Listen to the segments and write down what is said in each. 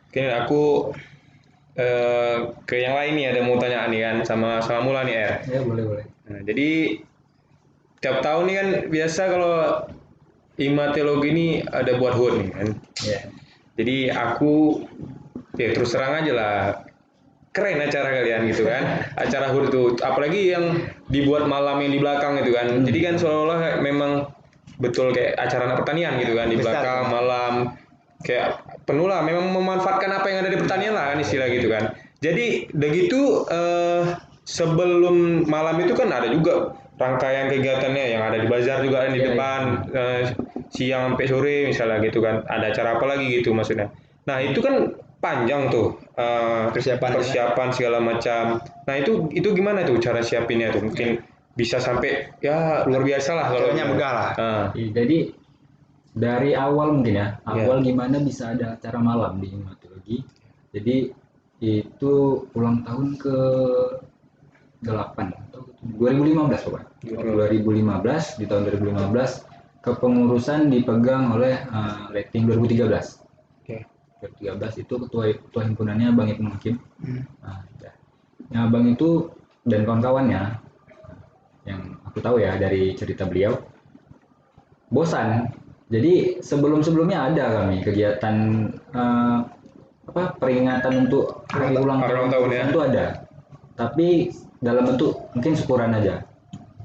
Oke, aku ke yang lain nih ada mau tanya nih kan sama Mula nih Er. Ya boleh boleh. Nah, jadi tiap tahun nih kan biasa kalau IMA ini ada buat HUT nih kan. Ya. Jadi aku ya terus terang aja lah keren acara kalian gitu kan. Acara HUT itu apalagi yang dibuat malam yang di belakang gitu kan. Jadi kan seolah-olah memang betul kayak acara anak pertanian gitu kan di Besar, belakang kan? malam kayak penuh lah memang memanfaatkan apa yang ada di pertanian lah kan istilah gitu kan. Jadi udah gitu sebelum malam itu kan ada juga rangkaian kegiatannya yang ada di bazar juga kan di Iya, depan siang sampai sore misalnya gitu kan ada acara apa lagi gitu maksudnya. Nah itu kan panjang tuh Persiapan, persiapan segala macam. Nah itu gimana tuh cara siapinnya tuh mungkin bisa sampai ya luar biasa lah kalau Caranya megah lah. Jadi dari awal mungkin ya, Iya. awal gimana bisa ada acara malam di hematologi. Jadi itu ulang tahun ke 8 atau 2015 pokoknya. 2015 di tahun 2015 kepengurusan dipegang oleh rating 2013. Oke. 2013 itu ketua himpunannya Bang Ibnu Hakim. Nah, ya. Nah, Bang itu dan kawan-kawannya yang aku tahu ya dari cerita beliau bosan. Jadi sebelum-sebelumnya ada kami kegiatan peringatan untuk hari ulang tahun ya. itu ada. Tapi dalam bentuk mungkin syukuran aja.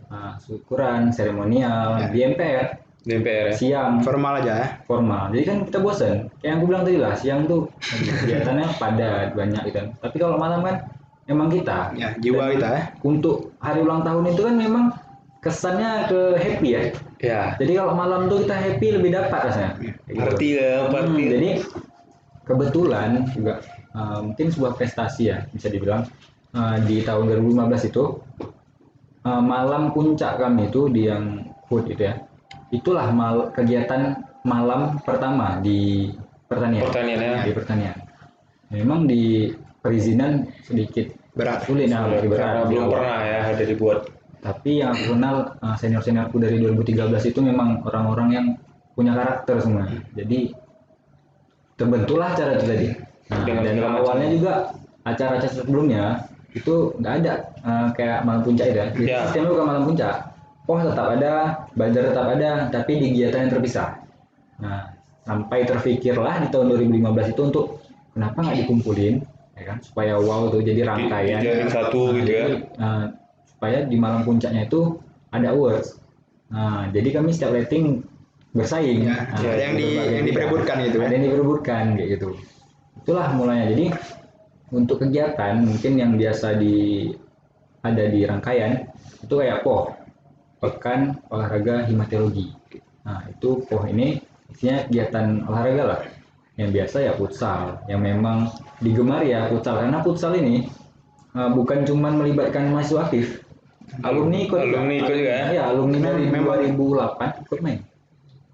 Nah, syukuran seremonial Ya. di MPR. Di MPR ya. Siang Formal aja ya. formal. Jadi kan kita bosan. Kayak yang aku bilang tadi lah, siang tuh kegiatannya padat banyak gitu. Tapi kalau malam kan emang kita. Ya, jiwa Dan kita ya. Untuk hari ulang tahun itu kan memang kesannya ke happy ya. Ya. Jadi kalau malam tuh kita happy lebih dapat rasanya. Party lah, party. Jadi kebetulan juga mungkin sebuah prestasi ya bisa dibilang di tahun 2015 itu malam puncak kami itu di yang HUT itu ya. Itulah kegiatan malam pertama di pertanian. Pertanian ya. Di pertanian. Memang di perizinan sedikit Berat. sulit ya, lebih berat. Karena belum pernah ya ada dibuat. Tapi yang aku kenal senior-seniorku dari 2013 itu memang orang-orang yang punya karakter semua. Jadi terbentuklah acara itu tadi. Nah, Dengan dan segala macam. awalnya juga acara-acara sebelumnya itu nggak ada kayak malam puncak itu ya. Jadi Ya. sistemnya bukan malam puncak. POH tetap ada, bazar tetap ada, tapi di kegiatan yang terpisah. Nah, sampai terfikirlah di tahun 2015 itu untuk kenapa nggak dikumpulin, ya kan? Supaya wow tuh jadi rangkaian. Dijadiin satu gitu ya. Jadi, supaya di malam puncaknya itu ada awards. Nah, jadi kami setiap rating bersaing. Ya, Nah, yang berbagai diperebutkan bidang. gitu ya. Ada yang diperebutkan kayak gitu. Itulah mulanya. Jadi untuk kegiatan mungkin yang biasa ada di rangkaian itu kayak POH, Pekan Olahraga Hematologi. Nah, itu POH ini isinya kegiatan olahraga lah. Yang biasa ya futsal, yang memang digemari ya futsal karena futsal ini bukan cuma melibatkan mahasiswa aktif. Alumni ikut juga ya. Ya, alumni dari 2008 ikut main.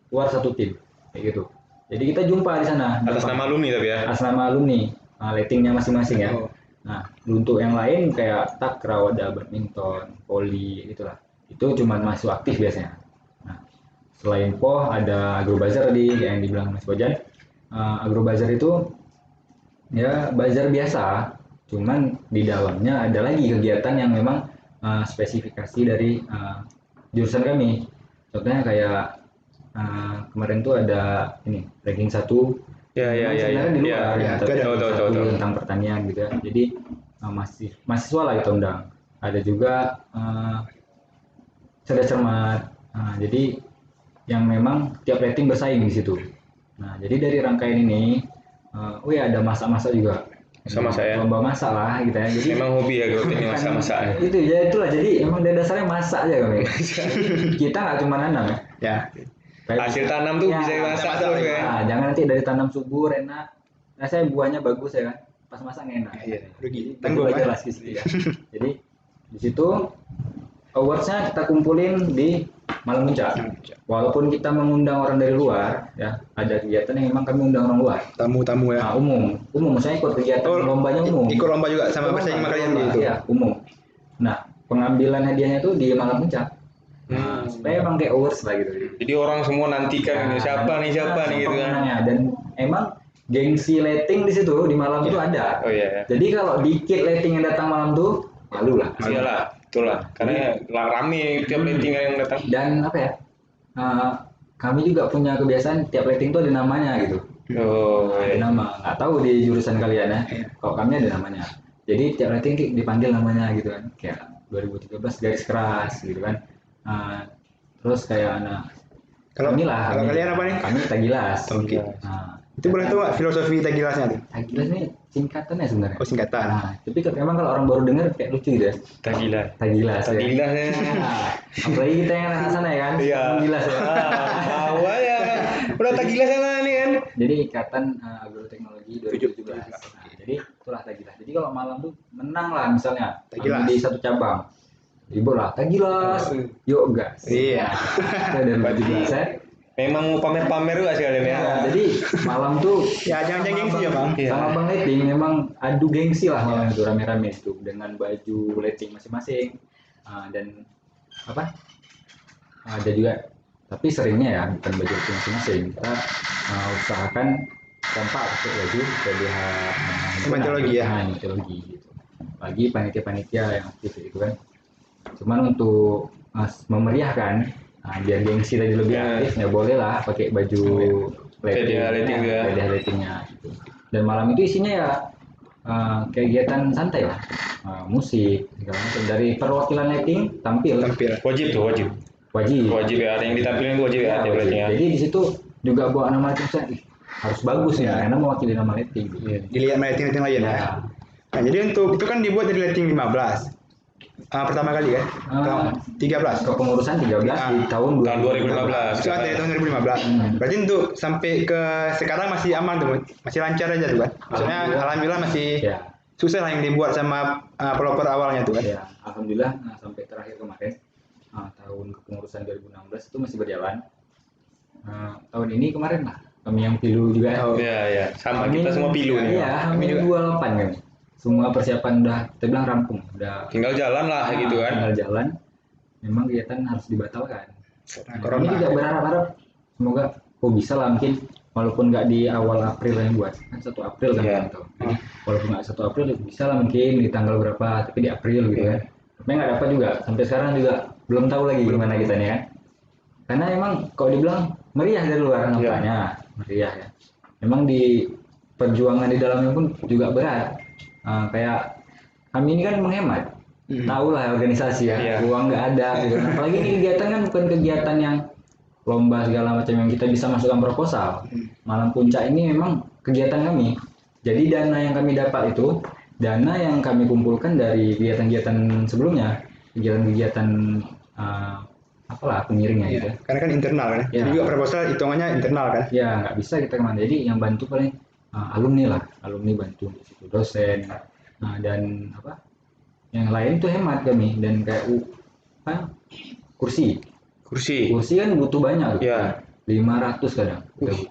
Keluar satu tim kayak gitu. Jadi kita jumpa di sana. Atas nama alumni tapi ya. Atas nama alumni, ratingnya masing-masing ya. Oh. Nah, untuk yang lain kayak takraw, ada badminton, voli gitulah. Itu cuma mahasiswa aktif biasanya. Nah, selain POH ada agrobazar tadi yang dibilang Mas Bojan. Agrobazar itu ya bazar biasa, cuman di dalamnya ada lagi kegiatan yang memang spesifikasi dari jurusan kami. Contohnya kayak kemarin tuh ada ini ranking 1. Ya. Sebenarnya di luar Ya. tapi Tahu. tentang pertanian gitu ya. Jadi mahasiswa lah kita undang. Ada juga cerdas cermat. Jadi yang memang tiap rating bersaing di situ. Nah, jadi dari rangkaian ini ada masak-masak juga. Masak-masak ya. Lomba masak lah gitu ya. Jadi Memang hobi ya kalau ini masak-masak. itu ya itulah. Jadi emang dari dasarnya masak aja kami. Kita nggak cuma nanam ya. Ya. Hasil tanam tuh bisa dimasak tuh ya. Nah, jangan nanti dari tanam subur enak. Rasanya buahnya bagus ya kan. Pas masak nggak enak. Iya, rugi. Tanggung aja lah sedikit ya. Jadi di situ awards-nya kita kumpulin di malam puncak. Walaupun kita mengundang orang dari luar, ya ada kegiatan yang memang kami undang orang luar. Tamu-tamu ya. Nah, umum maksudnya ikut kegiatan lombanya umum. Ikut lomba juga sama bersaing sama kalian gitu. Iya, umum. Nah, pengambilan hadiahnya itu di malam puncak. Nah, supaya emang kayak awards lah gitu. Jadi orang semua nantikan ini siapa nih gitu kan. pemenangnya. Dan emang gengsi letting di situ di malam itu ada. Oh iya. Jadi kalau dikit letting yang datang malam tuh malu lah. Iyalah, itulah. Karena rame tiap meeting yang datang. Dan apa ya? Kami juga punya kebiasaan tiap letting tuh ada namanya gitu. Oh, Ada iya. nama. Nggak tahu di jurusan kalian ya. Kalau kami ada namanya. Jadi tiap letting dipanggil namanya gitu kan. Kayak 2013 garis keras gitu kan. Terus kayak Kalau inilah. kalau kalian apa nih? Kami Tagilas. Oke. Nah, Itu boleh tahu nggak filosofi Tagilasnya tuh? Tagilas ini singkatannya sebenarnya. Oh, singkatan. Nah, tapi memang kalau orang baru dengar kayak lucu gitu ya. Tak gila. Tagilas. Ya. Gila ya. Nah, apalagi kita yang anak sana ya kan. Iya. Tagilas ya. Tahu ya. Udah tak gila sana nih kan. Jadi Ikatan Agroteknologi 2017. Nah, jadi itulah Tagilas. Jadi kalau malam tuh menang lah misalnya Tagilas. di satu cabang. Libur lah Tagilas. Yuk gas. Iya. Nah, dari 2017 ya. Memang mau pamer-pamer juga sekalian ya. Ya, jadi malam tuh Ya, jangan gengsi ya, Bang. Iya. sama Bang Letting memang adu gengsi lah malam itu rame-rame itu dengan baju letting masing-masing. Dan apa? Ada juga tapi seringnya ya bukan baju letting masing-masing. Kita usahakan kompak pakai baju PBH Hematologi ya? hematologi gitu. Bagi panitia-panitia yang aktif itu kan. Cuman untuk memeriahkan biar gengsi tadi lebih Ya. aktif, ya boleh lah pakai baju PDH letting ya. PDH lettingnya gitu. Dan malam itu isinya ya kegiatan santai lah, musik segala macam. Dari perwakilan letting tampil Wajib tuh, wajib. wajib. Wajib ya, ada yang ditampilin tuh wajib ya, tiap Wajib. lettingnya. Jadi di situ juga bawa nama letting saya, harus bagus ya, karena mewakili nama letting gitu. Dilihat rating-rating lain ya. Ya. Nah, jadi untuk itu kan dibuat dari rating 15. Pertama kali kan? Ah. 13. Kepengurusan 13 di tahun Tahun 2015. Itu dari tahun 2015. Berarti untuk sampai ke sekarang masih aman tuh, masih lancar aja tuh kan? Maksudnya alhamdulillah masih Ya. susah lah yang dibuat sama pelopor awalnya tuh kan? Ya, alhamdulillah sampai terakhir kemarin tahun kepengurusan 2016 itu masih berjalan. Tahun ini kemarin lah kami yang pilu juga. Oh. Iya, iya. Sama kita semua pilu nih. Iya, Amin 28 kami. Semua persiapan udah kita bilang rampung, udah Tinggal jalan lah gitu kan. tinggal jalan. Memang kegiatan harus dibatalkan. Nah, Kami corona. juga berharap semoga bisa lah mungkin walaupun nggak di awal April yang buat kan 1 April kan Iya. gitu. Jadi, walaupun nggak 1 April bisa lah mungkin di tanggal berapa tapi di April gitu kan. Tapi nggak dapat juga sampai sekarang juga belum tahu lagi gimana kita nih kan. Karena emang kalau dibilang meriah dari luar nampaknya meriah ya. Memang di perjuangan di dalamnya pun juga berat. Kayak kami ini kan menghemat. Tahu lah organisasi ya, Iya. uang nggak ada. Gitu. Apalagi ini kegiatan kan bukan kegiatan yang lomba segala macam yang kita bisa masukkan proposal. Malam puncak ini memang kegiatan kami. Jadi dana yang kami dapat itu dana yang kami kumpulkan dari kegiatan-kegiatan sebelumnya, kegiatan-kegiatan apalah pengiringnya gitu. Iya. Karena kan internal kan? Ya. Jadi juga proposal hitungannya internal kan? Ya nggak bisa kita kemana. Jadi yang bantu paling alumni lah, alumni bantu di situ, dosen dan apa? Yang lain tuh hemat kami dan kayak kursi. Kursi. Kursi kan butuh banyak. Gitu. Ya. 500 kadang.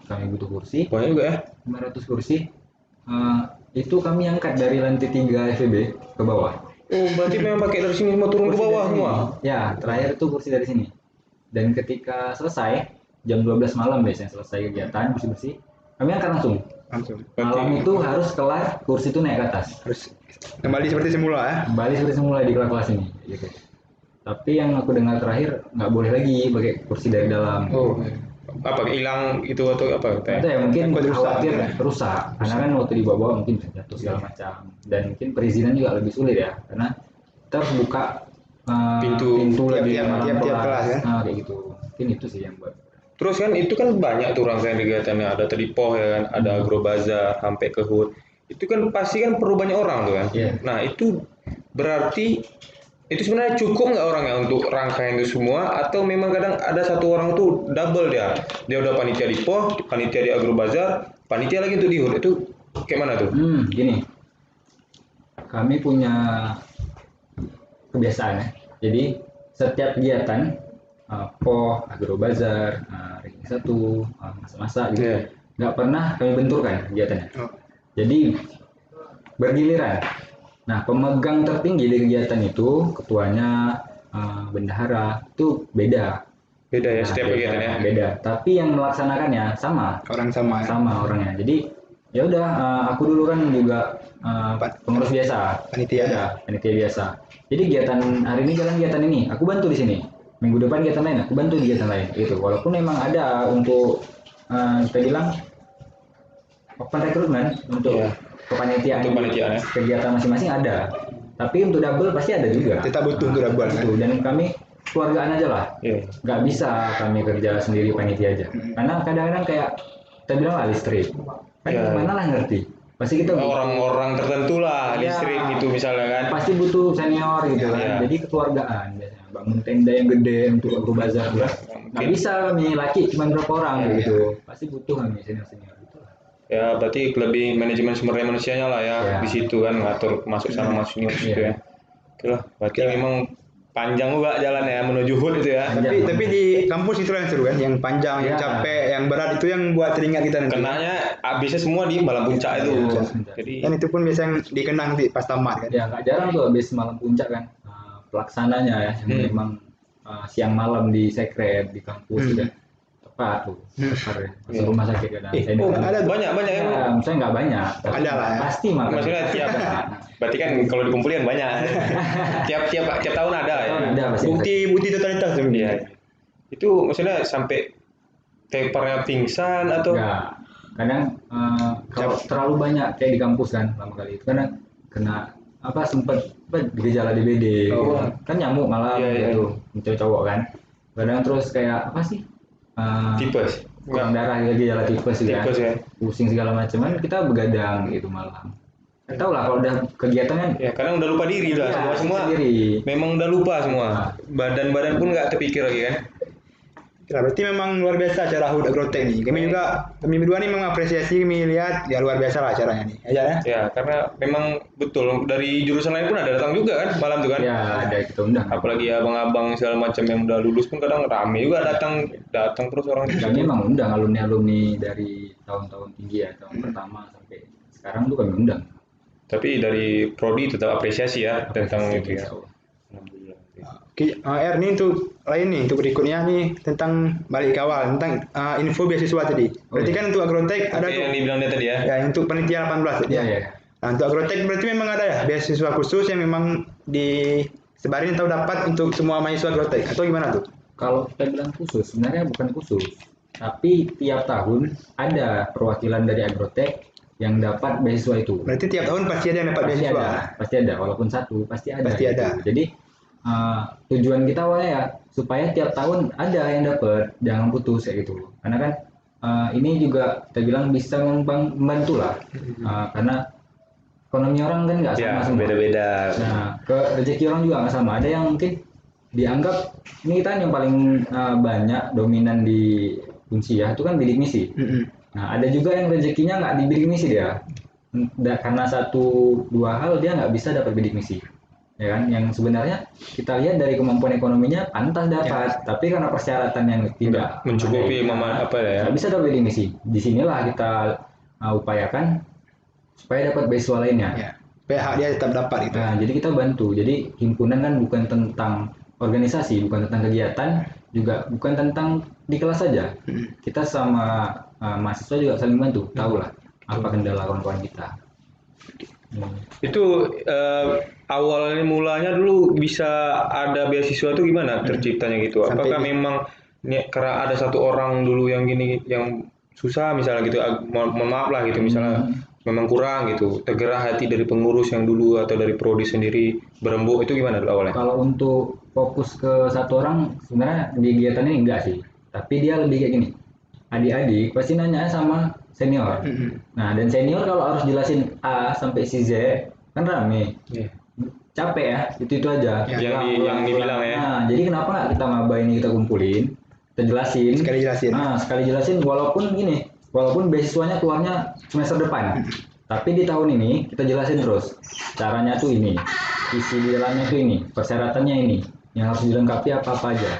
Kami butuh kursi. Banyak juga ya. 500 kursi. Itu kami angkat dari lantai 3 FEB ke bawah. Oh, berarti memang pakai dari sini semua turun ke Kursi bawah dari semua. sini. Ya, terakhir itu kursi dari sini. Dan ketika selesai jam 12 malam biasanya selesai kegiatan bersih-bersih, kami angkat langsung. Langsung. Malam itu harus kelar kursi itu naik ke atas. Harus kembali seperti semula ya? Kembali seperti semula di kelas ini. Gitu. Tapi yang aku dengar terakhir nggak boleh lagi pakai kursi dari dalam. Oh. Apa hilang itu atau apa? Itu ya mungkin Takut rusak, khawatir ya. rusak. Karena kan waktu dibawa mungkin bisa jatuh segala macam. Dan mungkin perizinan juga lebih sulit ya. Karena kita harus buka pintu lagi tiap kelas ya? Kayak gitu. Mungkin itu sih yang buat. Terus kan itu kan banyak tuh rangkaian kegiatannya, ada tadi POH ya kan, ada agrobazar sampai ke HUT. Itu kan pasti kan perlu banyak orang tuh kan. Iya. Nah itu berarti itu sebenarnya cukup nggak orangnya untuk rangkaian itu semua atau memang kadang ada satu orang tuh double dia udah panitia di POH, panitia di agrobazar, panitia lagi untuk di HUT, itu kayak mana tuh? Gini. Kami punya kebiasaan ya. Jadi setiap kegiatan POH, agrobazar, ranking 1, masa-masa gitu. Iya. Nggak pernah kami benturkan kegiatannya. Oh. Jadi bergiliran. Nah, pemegang tertinggi di kegiatan itu, ketuanya, bendahara, itu beda. Beda ya Nah, setiap beda, kegiatan ya. Beda. Tapi yang melaksanakannya sama, Orang sama ya? sama orangnya. Jadi Ya udah, aku dulu kan juga pengurus biasa. Panitia. Ya, panitia biasa. Jadi kegiatan hari ini jalan kegiatan ini, aku bantu di sini. Minggu depan kegiatan lain, aku bantu di kegiatan lain. Gitu. Walaupun memang ada untuk kita bilang open recruitment untuk Iya. kepanitiaan, Untuk panitiaan, ya. kegiatan masing-masing ada. Tapi untuk double pasti ada juga. Kita butuh untuk double, kan? Gitu. Dan kami keluargaan aja lah. Iya. Nggak bisa kami kerja sendiri panitia aja. Karena kadang-kadang kayak kita bilang lah listrik. Kan Iya. gimana lah ngerti. Pasti kita Orang-orang tertentu lah Ya. listrik itu misalnya kan. pasti butuh senior gitu kan. Iya. Jadi kekeluargaan biasanya bangun tenda yang gede untuk agrobazar ya. Nggak Mungkin. bisa kami laki cuma berapa orang Iya. gitu. Pasti butuh kami senior-senior gitu lah. Ya berarti lebih manajemen sumber daya manusianya lah ya Ya. di situ kan ngatur masuk sana masuk sini gitu Iya. ya. Oke lah, berarti memang panjang juga jalan ya menuju HUT itu ya. Panjang. Tapi di kampus itu yang seru kan, yang panjang, yang Ya. capek, yang berat itu yang buat teringat kita nanti. Kenanya habisnya semua di Malam Puncak itu. Iya. Jadi Dan itu pun biasa yang dikenang nanti pas tamat kan. Ya nggak jarang tuh habis malam puncak kan pelaksananya ya yang memang siang malam di sekret di kampus udah tepat tuh tepat ya. Masuk rumah sakit kan. Saya oh, dengar. ada tuh. banyak yang Ya, maksudnya nggak banyak. Tapi Ada lah ya. Pasti makan. maksudnya tiap berarti kan kalau dikumpulin banyak. tiap tahun ada ya. Ada pasti. Bukti totalitas tuh. Iya. Itu maksudnya sampai papernya pingsan atau Enggak. Kadang kalau terlalu banyak kayak di kampus kan lama kali itu kadang kena apa sempat gejala DBD Oh. gitu. Kan nyamuk malah Iya, iya. gitu cowok kan. Kadang terus kayak apa sih? tipes? Kurang darah gejala tipes gitu Tipes ya. pusing segala macam kan kita begadang gitu malam. Tahu lah kalau udah kegiatan kan Ya kadang udah lupa diri lah ya, semua. sendiri. Memang udah lupa semua. Badan-badan pun nggak terpikir lagi kan. Ya, berarti memang luar biasa acara HUT Agrotech nih. Kami berdua nih memang apresiasi, kami lihat ya luar biasa lah acaranya nih. Aja ya. Ya karena memang betul dari jurusan lain pun ada datang juga kan malam tuh kan. Ya ada kita undang. Apalagi abang-abang segala macam yang udah lulus pun kadang rame juga datang terus orang. Kami emang undang alumni-alumni dari tahun-tahun tinggi ya, tahun pertama sampai sekarang tuh kami undang. Tapi dari prodi tetap apresiasi ya tentang itu ya. Alhamdulillah. Oke, ini untuk lain nih, untuk berikutnya nih tentang balik ke awal, tentang info beasiswa tadi. Berarti kan untuk Agrotech ada Oke, tuh. yang dibilang dia tadi ya. Ya, untuk panitia 18 Iya ya. ya. Nah, untuk Agrotech berarti memang ada ya beasiswa khusus yang memang disebarin atau dapat untuk semua mahasiswa Agrotech atau gimana tuh? Kalau kita bilang khusus, sebenarnya bukan khusus. Tapi tiap tahun ada perwakilan dari Agrotech yang dapat beasiswa itu. Berarti tiap tahun pasti ada yang dapat Pasti beasiswa. ada, pasti ada. Walaupun satu, pasti ada. Pasti ada. Jadi tujuan kita awalnya ya supaya tiap tahun ada yang dapat, jangan putus kayak gitu. Karena kan ini juga kita bilang bisa membantu lah, karena ekonomi orang kan nggak sama Ya, semua. beda-beda. Nah, rezeki orang juga nggak sama. Ada yang mungkin dianggap ini kita yang paling banyak dominan di Unsia itu kan bidik misi. Nah, ada juga yang rezekinya nggak di bidik misi dia. Karena satu dua hal dia nggak bisa dapat bidik misi. Ya kan? Yang sebenarnya kita lihat dari kemampuan ekonominya pantas dapat, tapi karena persyaratan yang tidak Mencukupi apa ya? nggak bisa dapat bidik misi. Disinilah kita upayakan supaya dapat beasiswa lainnya. Ya. Supaya hak dia tetap dapat gitu. Nah, jadi kita bantu. Jadi himpunan kan bukan tentang organisasi, bukan tentang kegiatan, juga bukan tentang di kelas saja. Kita sama mahasiswa juga saling bantu, tahu lah apa kendala kawan-kawan kita. Itu awalnya mulanya dulu bisa ada beasiswa itu gimana terciptanya gitu? Sampai Apakah memang karena ada satu orang dulu yang gini yang susah misalnya gitu, mohon maaf lah gitu misalnya memang kurang gitu, tergerak hati dari pengurus yang dulu atau dari prodi sendiri berembuk itu gimana dulu awalnya? Kalau untuk fokus ke satu orang, sebenarnya di kegiatan ini enggak sih. Tapi dia lebih kayak gini. Adik-adik pasti nanya sama senior. Nah, dan senior kalau harus jelasin A sampai si Z kan rame. Iya. Capek ya, itu aja. Yang dibilang ya. Nah, jadi kenapa nggak kita maba ini kita kumpulin, kita jelasin. Sekali jelasin. Nah, sekali jelasin walaupun gini, walaupun beasiswanya keluarnya semester depan. Tapi di tahun ini kita jelasin terus. Caranya tuh ini. Isi di dalamnya tuh ini, persyaratannya ini. Yang harus dilengkapi apa-apa aja.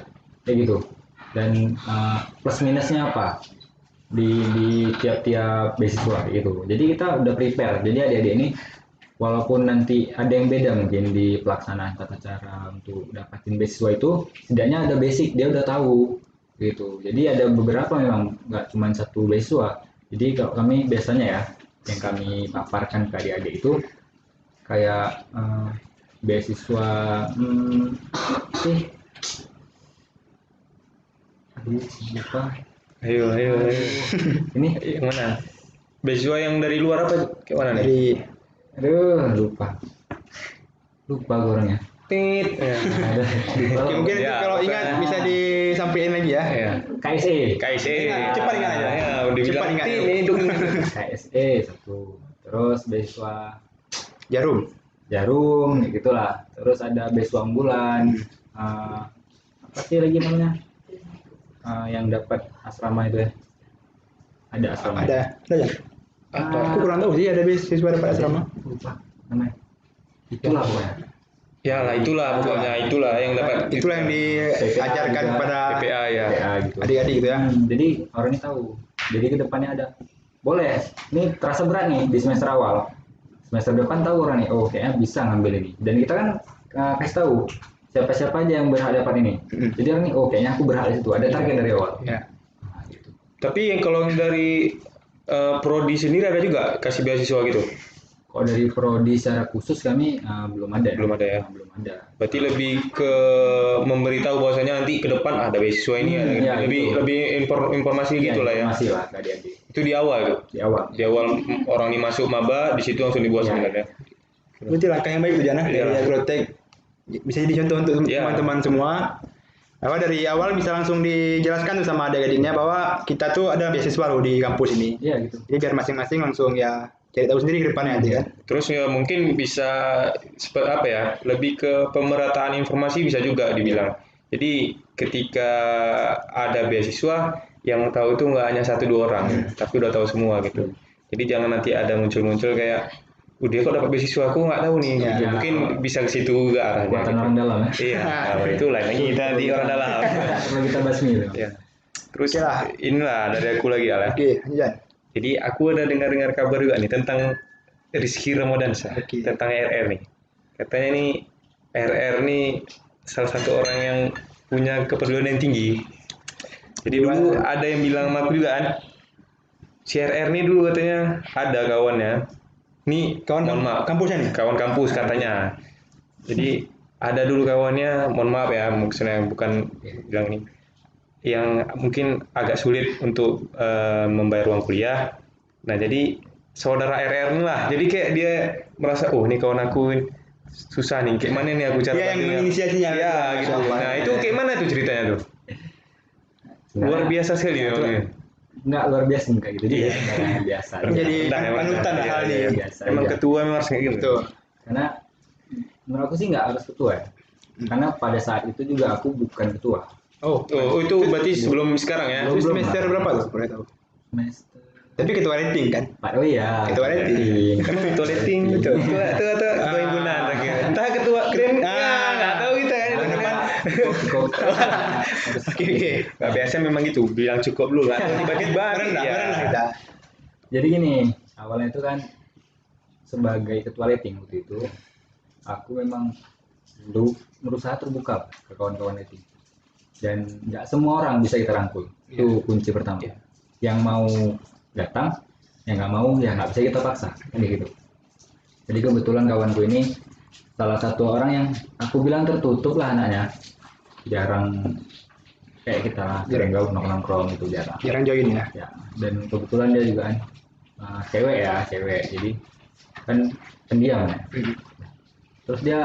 Kayak gitu. Dan plus minusnya apa? Di tiap-tiap beasiswa gitu. Jadi kita udah prepare. Jadi adik-adik ini walaupun nanti ada yang beda mungkin di pelaksanaan tata cara untuk dapatin beasiswa itu, setidaknya ada basic dia udah tahu gitu. Jadi ada beberapa memang nggak cuma satu beasiswa. Jadi kalau kami biasanya ya yang kami paparkan ke adik-adik itu kayak beasiswa sih aduh lupa Ayo. ini Yang mana? Beasiswa yang dari luar apa? Kayak mana nih? Dari aduh lupa gue orangnya. Tit. Ya. Ada lupa. Oke, mungkin Ya, kalau pokoknya. ingat bisa disampaikan lagi ya. Ya. KSE KSE. Cepat ingat aja. Ya, udah Cepat bilang ingat. Tit nih itu. KSE satu terus beasiswa Jarum. Jarum kayak gitulah terus ada beasiswa unggulan apa sih lagi namanya yang dapat asrama itu ya ada asrama Ada ya. Apa? Aku kurang tahu sih ada beasiswa dapat asrama. lupa namanya itulah pokoknya Ya lah itulah pokoknya itulah yang dapat Itulah yang diajarkan juga. kepada PPA ya. PA gitu adik-adik gitu ya. jadi orang ini tahu jadi kedepannya ada boleh ini terasa berat nih di semester awal semester depan tahu orang nih oh kayaknya bisa ngambil ini dan kita kan kasih tahu siapa-siapa aja yang berhak dapat ini jadi orang nih oh kayaknya aku berhak di situ ada target dari awal Ya. nah, gitu. Tapi yang kalau yang dari prodi sendiri ada juga kasih beasiswa gitu. Kalau dari prodi secara khusus kami belum ada Belum ada ya? belum ada Berarti lebih ke memberitahu bahwasanya nanti ke depan ada beasiswa ini ada ya, lebih gitu. lebih informasi gitu lah ya. masih lah ke adik-adik Itu di awal tuh. di awal Di awal orang ini masuk maba di situ langsung dibuat Ya. sebenarnya. Berarti langkah yang baik itu Jana dari Iya. Agrotech. Bisa jadi contoh untuk Iya. teman-teman semua. Bahwa dari awal bisa langsung dijelaskan tuh sama adik-adiknya bahwa kita tuh ada beasiswa loh di kampus ini. iya gitu Jadi biar masing-masing langsung ya cari tahu sendiri ke depannya nanti kan. Terus ya mungkin bisa seperti apa ya? Lebih ke pemerataan informasi bisa juga dibilang. Jadi ketika ada beasiswa yang tahu itu nggak hanya 1-2 orang, tapi udah tahu semua gitu. Jadi jangan nanti ada muncul-muncul kayak udah kok dapat beasiswa aku nggak tahu nih. Ya. Gitu. Mungkin bisa ke situ juga arahnya. buatan gitu. orang dalam ya Iya, nah, itu lain lagi kita di orang dalam. perlu kita basmi itu Ya. Terus Oke lah. inilah dari aku lagi ya. Oke, lanjut Jan. Jadi aku ada dengar-dengar kabar juga nih tentang Rizky Ramadansyah, Oke. tentang RR nih. Katanya nih RR nih salah satu orang yang punya kepedulian yang tinggi. Jadi dulu ada yang bilang sama aku juga kan, si RR nih dulu katanya ada kawannya. Nih Kawan mohon maaf, kampusnya nih. kawan kampus katanya. Jadi ada dulu kawannya, mohon maaf ya, maksudnya bukan bilang ini, yang mungkin agak sulit untuk membayar uang kuliah. Nah jadi saudara RR ini lah, jadi kayak dia merasa oh ini kawan aku susah nih, kayak mana nih aku cara Dia yang bantunya? menginisiasinya. Ya gitu. Nah itu kayak mana tuh ceritanya tuh? Luar biasa sekali memangnya. nggak luar biasa nih kayak gitu Iya. juga Nggak biasa Jadi Nah, emang panutan lah iya, hal iya, ini. biasa Emang aja. ketua memang harus kayak gitu. Betul. karena menurut aku sih nggak harus ketua ya karena pada saat itu juga aku bukan ketua Oh, Oh itu berarti sebelum sekarang ya? itu Belum. semester berapa tuh? Boleh tahu. semester Tapi ketua rating kan? oh iya Ketua rating. Emang ketua letting, Betul. ketua himpunan lagi. Entah ketua keren, nggak tahu kita kan. Tahun depan. Oke. Nggak biasa memang gitu, bilang cukup dulu lah. Tiba-tiba Merendah, ya. merendah kita. jadi gini awalnya itu kan sebagai ketua letting waktu itu aku memang berusaha terbuka ke kawan-kawan letting dan nggak semua orang bisa kita rangkul itu kunci pertama Iya. yang mau datang yang nggak mau ya nggak bisa kita paksa kan gitu jadi kebetulan kawanku ini salah satu orang yang aku bilang tertutup lah anaknya jarang kayak kita lah sering gaul nongkrong gitu jarang Jarang join ya. ya dan kebetulan dia juga kan cewek jadi kan pendiam ya terus dia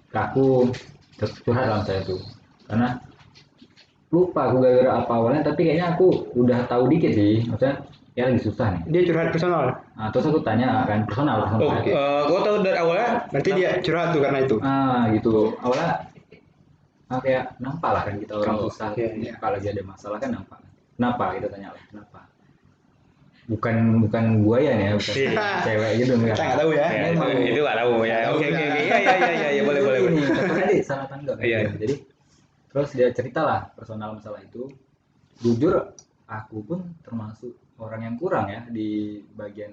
ke aku curhat sama saya tuh karena lupa aku gara-gara apa awalnya tapi kayaknya aku udah tahu dikit sih maksudnya ya lagi susah nih Dia curhat personal. terus aku tanya kan personal Oh, kau tahu dari awalnya? Berarti dia curhat tuh karena itu. gitu awalnya kayak nampak lah kan kita orang Oh, susah iya. kalau lagi ada masalah kan nampak kenapa kita tanya lah kenapa bukan gua ya nih bukan Iya. cewek gitu enggak Kita nggak tahu ya. Ya, Emang. itu nggak tahu ya. Oke, ya, boleh. Ini, tadi salah tangga kan. Iya. Jadi terus dia ceritalah personal masalah itu. Jujur aku pun termasuk orang yang kurang ya di bagian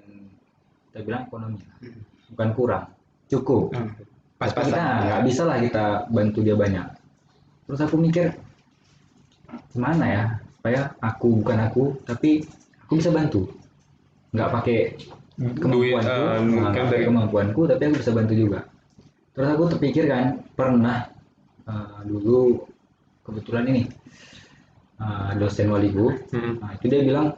kita bilang ekonomi. Bukan kurang, cukup. Tapi Pas-pasan. kita nggak bisa lah kita bantu dia banyak. Terus aku mikir gimana ya supaya bukan aku tapi aku bisa bantu. Nggak pakai kemampuanku, dari kemampuanku, tapi aku bisa bantu juga. Terus aku terpikir kan, pernah dulu kebetulan ini dosen waliku, itu dia bilang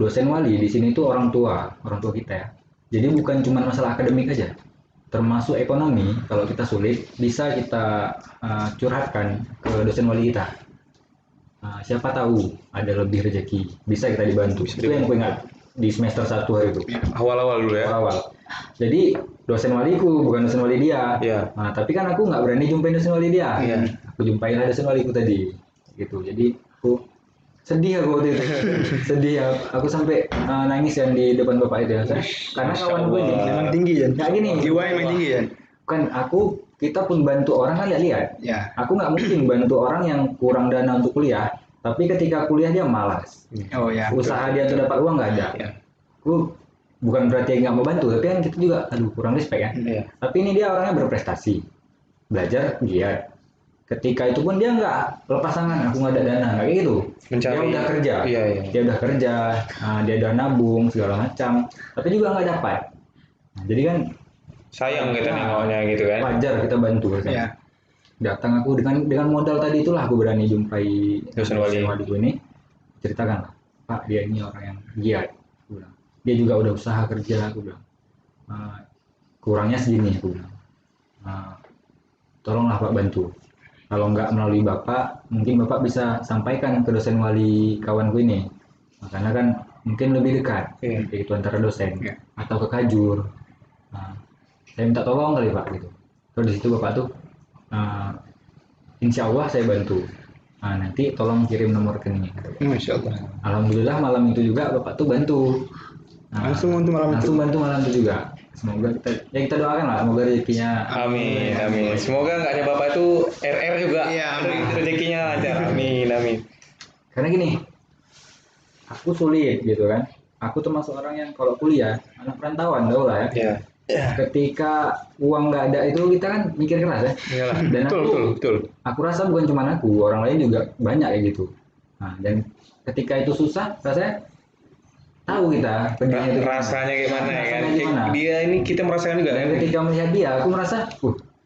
dosen wali di sini tuh orang tua kita ya. Jadi bukan cuma masalah akademik aja, termasuk ekonomi. Kalau kita sulit, bisa kita curhatkan ke dosen wali kita. Siapa tahu ada lebih rezeki, bisa kita dibantu. Itu yang aku ingat di semester 1 hari itu. awal-awal dulu ya. Awal. Jadi dosen waliku bukan dosen wali dia. Iya. Nah, tapi kan aku nggak berani jumpain dosen wali dia. Iya. Aku jumpain lah dosen waliku tadi. Gitu. Jadi aku sedih aku waktu itu. Sedih ya. Aku sampai nangis kan di depan bapak itu ya. Karena kawan gue ini Memang tinggi kan. Nggak gini. Jiwa memang tinggi kan. kan kita pun bantu orang kan lihat. Ya. Aku nggak mungkin bantu orang yang kurang dana untuk kuliah, tapi ketika kuliah dia malas. Oh ya. Usaha dia untuk dapat uang nggak ada. Ya. Aku bukan berarti nggak mau bantu, tapi kan kita juga, aduh kurang respect kan. Iya. Tapi ini dia orangnya berprestasi, belajar giat. Ketika itu pun dia nggak lepas tangan, aku nggak ada dana, nggak kayak gitu. Mencari. Dia udah kerja, Iya. dia udah kerja, dia udah nabung segala macam, tapi juga nggak dapat. Nah, jadi kan Sayang kita nengoknya gitu kan. wajar kita bantu kan. Ya. Datang aku dengan modal tadi itulah aku berani jumpai Dosen wali. waliku ini, ceritakan lah, Pak dia ini orang yang giat, aku bilang. Dia juga udah usaha kerja, aku bilang. Kurangnya segini, aku bilang. Tolonglah Pak bantu. Kalau nggak melalui Bapak, mungkin Bapak bisa sampaikan ke dosen wali kawanku ini. Karena kan mungkin lebih dekat, yaitu antara dosen atau ke Kajur. Saya minta tolong kali Pak gitu. Terus di situ Bapak tuh, Insya Allah saya bantu. Nanti tolong kirim nomor rekeningnya. Masya Allah. Alhamdulillah malam itu juga Bapak tuh bantu. Langsung untuk malam langsung itu. bantu malam itu juga. Semoga kita doakan lah, semoga rezekinya. Amin. Semoga nggak ada bapak itu RR juga. Iya, amin. Rezekinya lancar. Amin. Karena gini, aku sulit gitu kan. Aku termasuk orang yang kalau kuliah, anak perantauan tau lah ya. Iya. Ketika uang nggak ada itu kita kan mikir keras ya. Iyalah. Dan Betul. aku rasa bukan cuma aku, orang lain juga banyak kayak gitu. Dan ketika itu susah, rasanya tahu kita pedihnya itu Rasanya gimana ya kan? Rasanya gimana? Dia ini kita merasakan juga Dan kan. ketika melihat dia, aku merasa,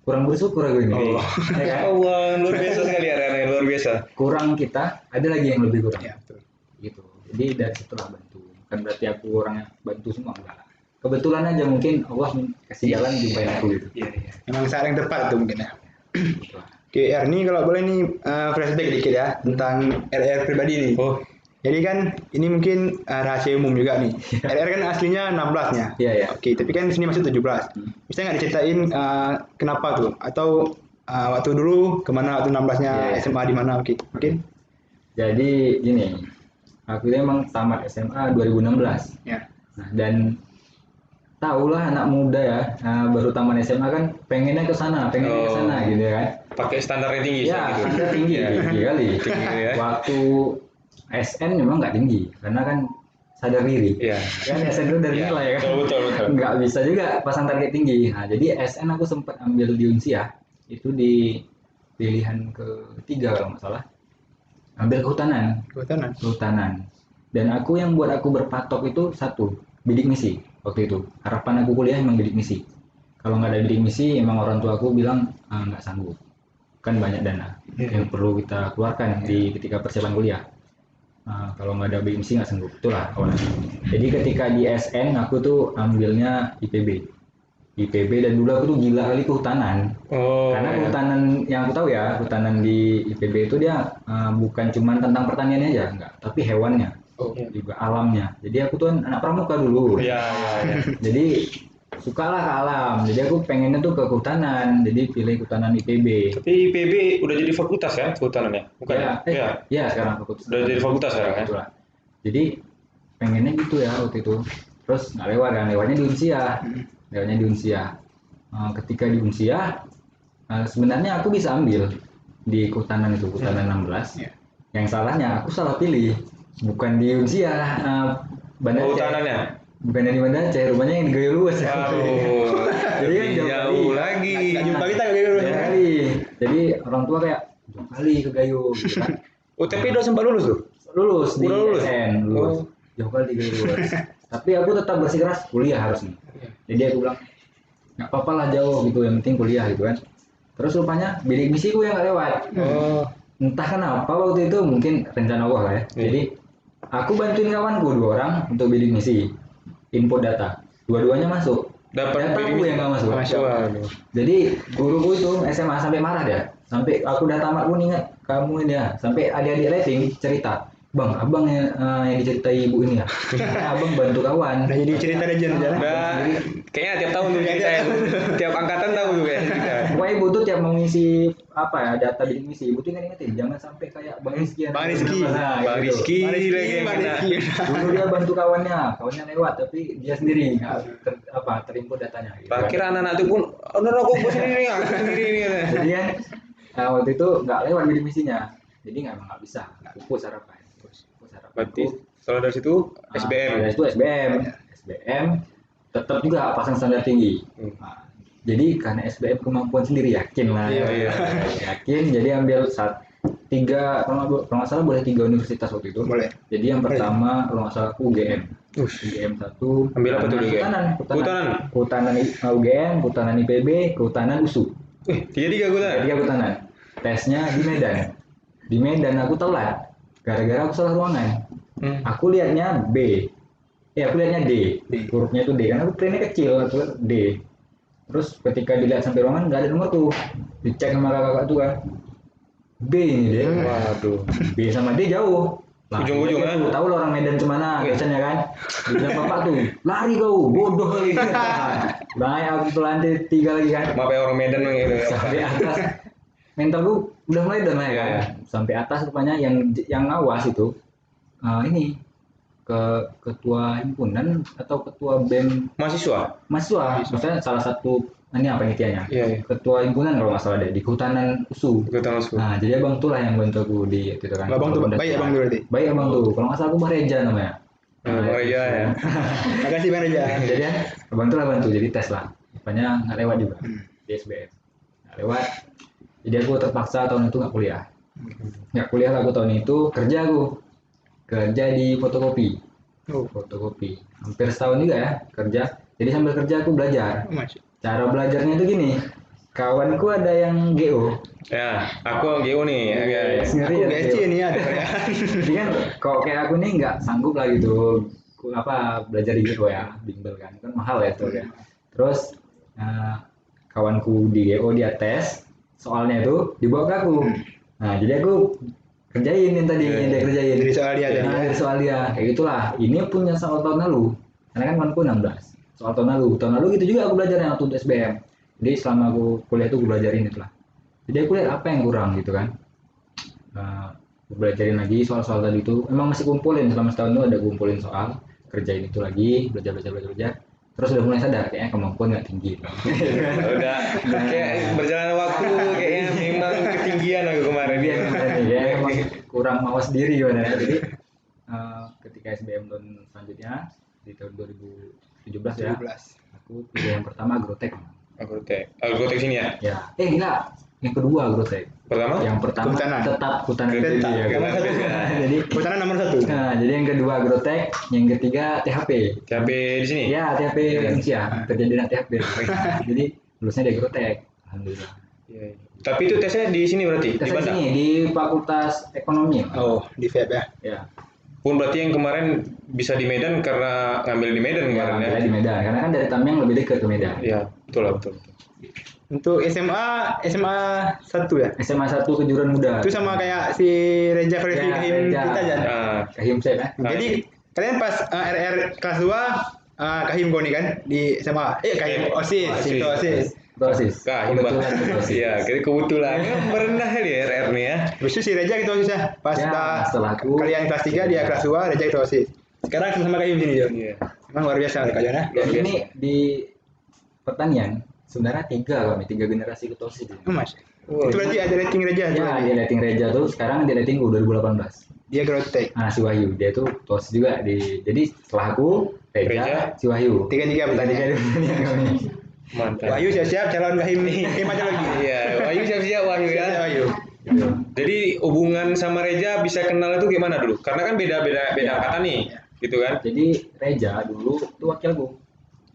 kurang bersyukur aku ini. Oh. Ya kan? Allah, luar biasa sekali ya, luar biasa. Kurang kita, ada lagi yang lebih kurang. Ya, betul. Gitu. Jadi dari situlah bantu. Bukan berarti aku orangnya bantu semua, enggak. Kebetulan aja mungkin Allah kasih jalan jumpain aku gitu. Iya. Memang saat yang tepat tuh mungkin ya. Gitu lah. Oke, R ini kalau boleh nih flashback dikit ya tentang RR pribadi nih. Oh, Jadi kan ini mungkin rahasia umum juga nih. RR kan aslinya 16-nya. Iya. Oke, tapi kan sini masuk 17. Bisa nggak diceritain kenapa tuh? Atau waktu dulu kemana waktu 16-nya Iya. SMA di mana? Oke, mungkin. Jadi gini, aku ini emang tamat SMA 2016. Ya. Nah, dan tahulah anak muda ya, baru tamat SMA kan pengennya ke sana gitu ya kan. pakai standar yang tinggi Ya, gitu. standar tinggi, Iya. tinggi kali. Tinggi ya. Waktu SN memang nggak tinggi, karena kan sadar diri. Iya. Kan SN itu dari Iya, nilai ya kan. betul. Nggak bisa juga pasang target tinggi. Nah, jadi SN aku sempat ambil di Unsia, itu di pilihan ketiga kalau nggak salah. Ambil kehutanan. Dan aku yang buat aku berpatok itu satu, bidik misi waktu itu. Harapan aku kuliah emang bidik misi. Kalau nggak ada bidik misi, emang orang tua aku bilang nggak sanggup. Kan banyak dana yang perlu kita keluarkan di ketika persiapan kuliah. Kalau nggak ada bidik misi nggak sanggup. Itulah awalnya. Jadi ketika di SN aku tuh ambilnya IPB dan dulu aku tuh gila kali kehutanan. Oh. Karena kehutanan yang aku tahu ya, kehutanan di IPB itu dia bukan cuma tentang pertaniannya aja, enggak, tapi hewannya, juga alamnya. Jadi aku tuh anak pramuka dulu. Iya. Jadi sukalah ke alam. Jadi aku pengennya tuh ke kehutanan. Jadi pilih kehutanan IPB. Tapi IPB udah jadi fakultas ya kehutanannya, bukan? Ya, sekarang fakultas. Udah jadi fakultas sekarang ya? Itulah. Jadi pengennya gitu ya waktu itu. Terus nggak lewat kan, lewatnya di Unsia. Ketika di Unsia, sebenarnya aku bisa ambil di kehutanan itu, kehutanan 16. Yang salahnya aku salah pilih, bukan di Unsia, Banda Aceh. Kehutanannya? Bukan di Banda Aceh, rumahnya yang di Gayo Luas. Waduh. Jadi kan jauh lagi. Nggak jumpa kita kayak gitu. Jauh kali. Jadi orang tua kayak jauh kali ke Gayo gitu kan. Oh, tapi udah sempat lulus tuh? Lulus di Udah lulus? SN, lulus. Oh. Jauh kali di Gayo Luas. Tapi aku tetap bersikeras kuliah harus nih. Jadi aku bilang nggak apa-apa lah jauh gitu, yang penting kuliah gitu kan. Terus rupanya bidik misiku yang nggak lewat. Oh. Entah kenapa waktu itu mungkin rencana Allah lah ya. Jadi aku bantuin kawanku 2 orang untuk bidik misi, input data. Dua-duanya masuk. Dapat Data aku yang nggak masuk. Waduh. Jadi guruku itu SMA sampai marah dia. Sampai aku udah tamat pun ingat kamu ini ya. Sampai adik-adik rating cerita, Bang, abang yang diceritai ibu ini ya. Abang bantu kawan. Nah, jadi cerita legend aja lah. Nah, kayaknya tiap tahun tuh cerita ya. Tiap angkatan tahu tuh ya cerita. Pokoknya ibu tuh tiap mau ngisi apa ya data bidik misi, ibu tuh ingetin jangan sampai kayak Bang Rizky. Bang Rizky. Nah, Bang gitu. Rizky lagi yang Bang kena. Rizky. Dulu dia bantu kawannya lewat tapi dia sendiri nggak terinput datanya. Gitu. Terakhir anak-anak itu pun, udah rokok gue sendiri, aku sendiri nih. Jadi kan waktu itu nggak lewat bidik misinya, jadi nggak bisa, nggak pupus harapan. Berarti setelah dari situ SBM. Dari situ SBM tetap juga pasang standar tinggi. Nah, jadi karena SBM kemampuan sendiri yakin lah, Iya. yakin. Jadi ambil tiga, kalau nggak salah boleh 3 universitas waktu itu. Boleh. Jadi yang pertama kalau nggak salah UGM. UGM 1. Ambil apa tuh UGM? Kehutanan UGM, kehutanan IPB, kehutanan USU. 3 gue lah. 3 kehutanan. Tesnya di Medan. Di Medan aku telat. Gara-gara aku salah ruangan. Aku lihatnya B. Aku lihatnya D. Hurufnya itu D. Karena aku printnya kecil, aku D. Terus ketika dilihat sampai ruangan nggak ada nomor tuh. Dicek sama kakak tuh kan. B ini deh. Waduh. B sama D jauh. Nah, Ujung-ujung kan? tahu lah orang Medan kemana biasanya kan. Dibilang bapak tuh, lari kau, bodoh lagi. Naik aku ke lantai 3 lagi kan. Maaf ya orang Medan gitu. Sampai atas. Mentalku udah mulai down lah ya kan. Sampai atas rupanya yang ngawas itu ini ketua himpunan atau ketua BEM Mahasiswa. maksudnya salah satu ini apa intinya Iya. ketua himpunan kalau nggak salah deh di kehutanan USU. Ikutan masuk. Nah jadi abang tuh lah yang bantu aku di itu kan. Abang tuh baik abang tuh berarti. Baik abang tuh, kalau nggak salah aku Bang Reja namanya. Bang Reja ya. Makasih Bang Reja. Jadi kan abang tuh lah bantu, jadi tes lah. Rupanya nggak lewat juga di SBM. Nggak lewat. Jadi aku terpaksa tahun itu nggak kuliah. Nggak kuliah lah aku tahun itu, kerja di fotokopi. Fotokopi. Hampir setahun juga ya kerja. Jadi sambil kerja aku belajar. Cara belajarnya itu gini. Kawanku ada yang GO. Ya, aku GO nih. Ya. Aku BSC nih ada. Jadi kan kok kayak aku nih nggak sanggup lah gitu. Belajar di GO ya, bimbel kan mahal ya itu ya. Terus kawanku di GO dia tes soalnya itu dibawa ke aku. Nah jadi aku kerjain yang tadi yang dia kerjain. Dari soal dia tadi. Dari soal dia kayak gitulah. Ini punya soal tahun lalu. Karena kan kawanku 16. Soal tahun lalu gitu juga aku belajarnya waktu untuk SBM. Jadi selama aku kuliah itu aku belajarin itulah. Jadi aku lihat apa yang kurang gitu kan. Aku belajarin lagi soal-soal tadi itu. Emang masih kumpulin selama setahun itu ada kumpulin soal, kerjain itu lagi, belajar. Terus udah mulai sadar kayaknya kemampuan nggak tinggi. Udah kayak berjalan waktu kayaknya memang ketinggian aku kemarin. Ya emang kurang mawas diri gimana. Jadi ketika SBM tahun selanjutnya di tahun 2017 ya. Aku pilih yang pertama Agrotek. Agrotek sini ya? Ya. Gila. Yang kedua Agrotek. Pertama? Yang pertama Kehutanan. tetap kehutanan. Tetap. Jadi Kehutanan nomor 1. Nah, jadi yang kedua Agrotek, yang ketiga THP. THP di sini? Ya, THP Indonesia. Kerja di THP. Jadi lulusnya di Agrotek. Alhamdulillah. Iya. Tapi itu tesnya di sini berarti? Tes Di Bandung? sini di Fakultas Ekonomi. Oh, di FEB ya. Ya. Pun berarti yang kemarin bisa di Medan karena ngambil di Medan kemarin ya? Ya, di Medan. Karena kan dari Tameng lebih dekat ke Medan. Iya, betul. Untuk SMA 1 ya. SMA 1 Kejuruan Muda. Itu sama kayak si Reja versi Ya, Kahim Reja. kita aja. Kahim Sep ya. Jadi kalian pas RR kelas 2 Kahim Goni kan di SMA. Kahim OSIS. Itu OSIS. Dosis. Kebetulan. Iya, kebetulan. Merendah kali ya RR nih ya. Terus si Reja gitu OSIS ya. Pas Ya, setelah aku kalian kelas 3 dia kelas 2 Reja itu OSIS. Sekarang sama Kahim sini dia. Iya. Emang luar biasa mereka ya. Dan ini di pertanian sebenarnya 3 generasi ketua OSIS. Mas. Itu berarti ada rating Reja. Ya, dia rating Reja tuh sekarang dia rating 2018. Dia Agrotek. Nah, si Wahyu dia tuh ketua OSIS juga jadi setelah aku Reja, si Wahyu. 3 pertanyaan. Mantap. Wahyu siap-siap calon Kahim aja lagi. Iya, Wahyu siap-siap Wahyu ya. Wahyu. Jadi hubungan sama Reja bisa kenal itu gimana dulu? Karena kan beda angkatan nih. gitu kan. Jadi Reja dulu itu wakil gue.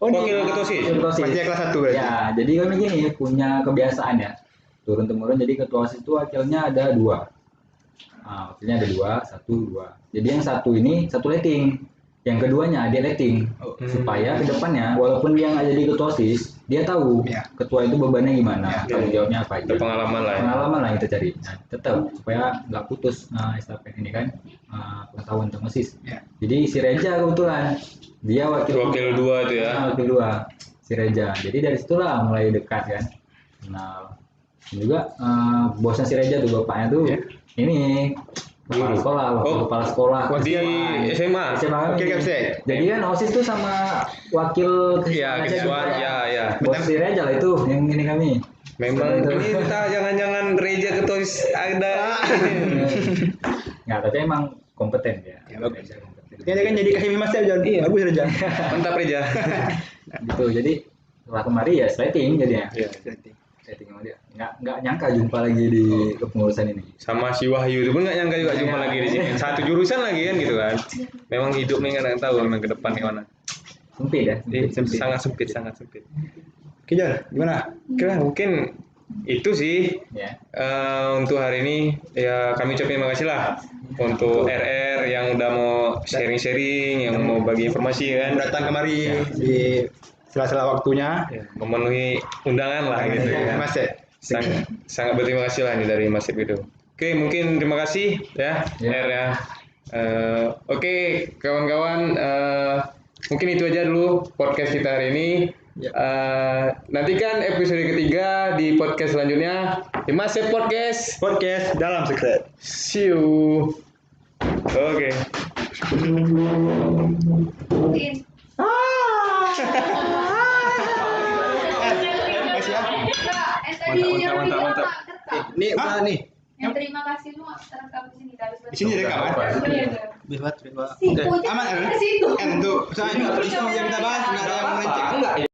Wakil ketua OSIS. Pasti kelas 1 berarti. Ya, jadi kami gini punya kebiasaan ya. Turun temurun jadi ketua OSIS itu wakilnya ada 2. Wakilnya ada 2, 1, 2. Jadi yang satu ini satu letting. Yang keduanya dia letting. Supaya ke depannya walaupun dia nggak jadi ketua OSIS, dia tahu Ya. ketua itu bebannya gimana, tanggung jawabnya apa Ada aja. pengalaman lah ya. Pengalaman lah kita cari. Nah, tetap supaya nggak putus estafet ini kan pengetahuan tentang OSIS. Ya. Jadi si Reja kebetulan dia Wakil 2 itu ya. Wakil 2 si Reja. Jadi dari situlah mulai dekat kan. Kenal. Dan juga bosnya si Reja tuh bapaknya tuh ini kepala Guru. sekolah, wakil Oh, kepala sekolah di SMA. SMA kami. Wakil Kapsek. Jadi kan OSIS tuh sama wakil Iya, aja kesiswaan, gitu. ya. Bos si Reja lah itu yang ini kami. Memang Itu. ini kita jangan-jangan Reja ketua OSIS ada. Nggak, tapi emang kompeten dia. Ya, bagus. Reja kompeten. Dia kan jadi kasih Mas Jan. Bagus Reja. Mantap Reja. Gitu. Jadi setelah kemari ya slating jadinya. Iya. Slating sama dia. Nggak nyangka jumpa lagi di kepengurusan ini. Sama si Wahyu itu pun nggak nyangka juga jumpa lagi di sini. Satu jurusan lagi kan gitu kan. Memang hidupnya nggak ada yang tahu memang ke depan gimana. Sempit ya. Sempit. Sangat sempit, sangat sempit. Oke Jan, gimana? Oke lah, mungkin itu sih Ya. untuk hari ini. Ya kami ucapin terima kasih lah untuk RR yang udah mau sharing-sharing, yang mau bagi informasi kan. Datang kemari di sela-sela waktunya. Ya, memenuhi undangan lah gitu ya. Mas ya. Sangat berterima kasih lah ini dari Mas Ip itu. Oke, mungkin terima kasih ya, Ya. R ya. Oke, kawan-kawan, mungkin itu aja dulu podcast kita hari ini. Ya. Nantikan episode ketiga di podcast selanjutnya di Mas Ip Podcast. Podcast dalam secret. See you. Oke. Mas ya. Mantap. Ini udah nih. Yang terima kasih lu terekam di sini habis Di sini direkam kan? Iya. Aman kan? Situ. Untuk soalnya itu yang kita bahas nggak ada yang melenceng.